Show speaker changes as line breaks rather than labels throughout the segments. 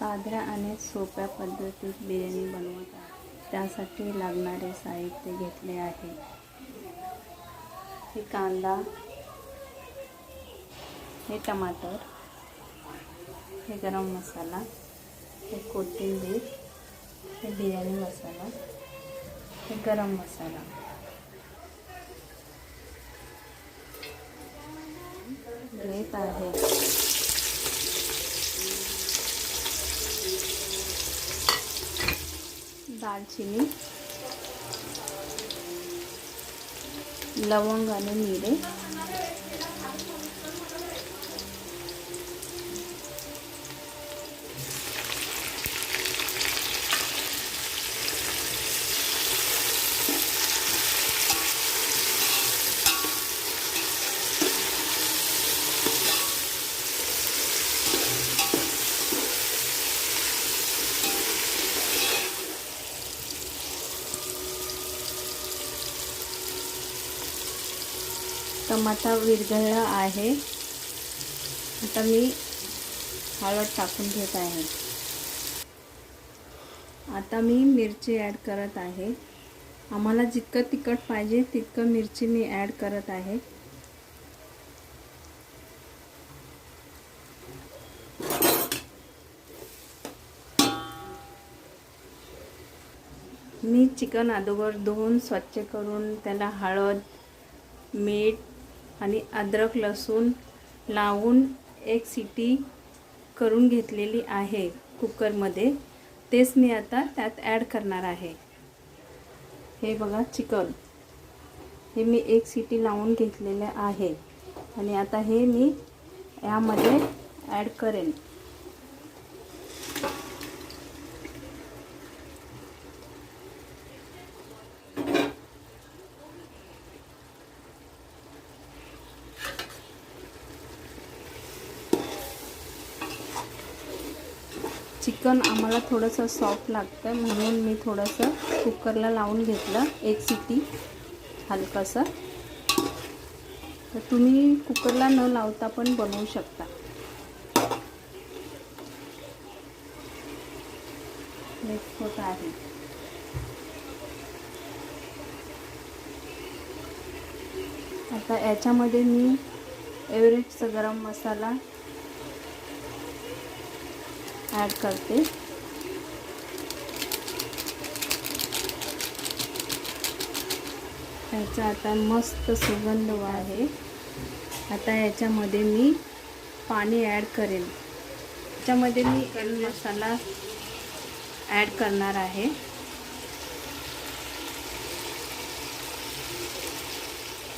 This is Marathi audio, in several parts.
साध्या आणि सोप्या पद्धतीत बिर्याणी बनवत आहे. त्यासाठी लागणारे साहित्य घेतले आहे. हे कांदा, हे टमाटर, हे गरम मसाला, हे कोथिंबीर, हे बिर्याणी मसाला, हे गरम मसाला. घेत आहे दालचिनी, लवंग आणि मिरे, टमाटा विरघळला आहे. आता मी हळद टाकून घेत आहे. आता मी मिरची ॲड करत आहे. आम्हाला जितकं तिखट पाहिजे तितकं मिरची मी ॲड करत आहे. मी चिकन अगोदर धुवून स्वच्छ करून त्याला हळद, मीठ आणि अद्रक लसूण लावून एक सीटी करून घेतलेली आहे कुकरमध्ये. तेच मी आता त्यात ॲड करणार आहे. हे बघा चिकन, हे मी एक सीटी लावून घेतलेले आहे आणि आता हे मी यामध्ये ॲड करेन. चिकन आम्हाला थोडंसं सॉफ्ट लागतं म्हणून मी थोडंसं कुकरला लावून घेतलं एक सीटी हलकंसं. तर तुम्ही कुकरला न लावता पण बनवू शकता. मिक्स होत आहे. आता याच्यामध्ये मी एव्हरेस्टचा गरम मसाला ॲड करते. याचा आता मस्त सुगंध आहे. आता याच्यामध्ये मी पाणी ॲड करेन. याच्यामध्ये मी गरम मसाला ॲड करणार आहे.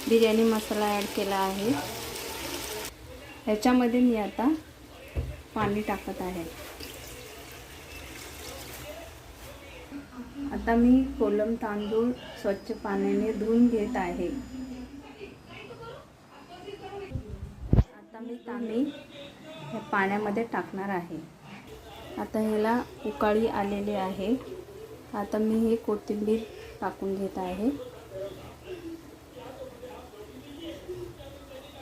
बिर्याणी मसाला ॲड केला आहे. याच्यामध्ये मी आता पाणी टाकत आहे. आता मी कोलम तांदूळ स्वच्छ पाण्याने धुवून घेत आहे. आता मी तांदूळ या पाण्यामध्ये टाकणार आहे. आता ह्याला उकाळी आलेली आहे. आता मी हे कोथिंबीर टाकून घेत आहे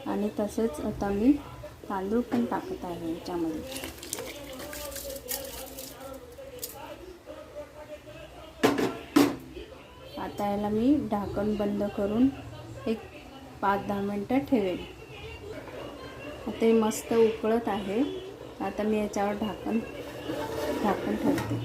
आणि तसेच आता मी तांदूळ पण टाकत आहे याच्यामध्ये. आता याला मी ढाकण बंद करून एक 5-10 मिनटं ठेवेल. आता हे मस्त उकळत आहे. आता मी याच्यावर ढाकण ठेवते.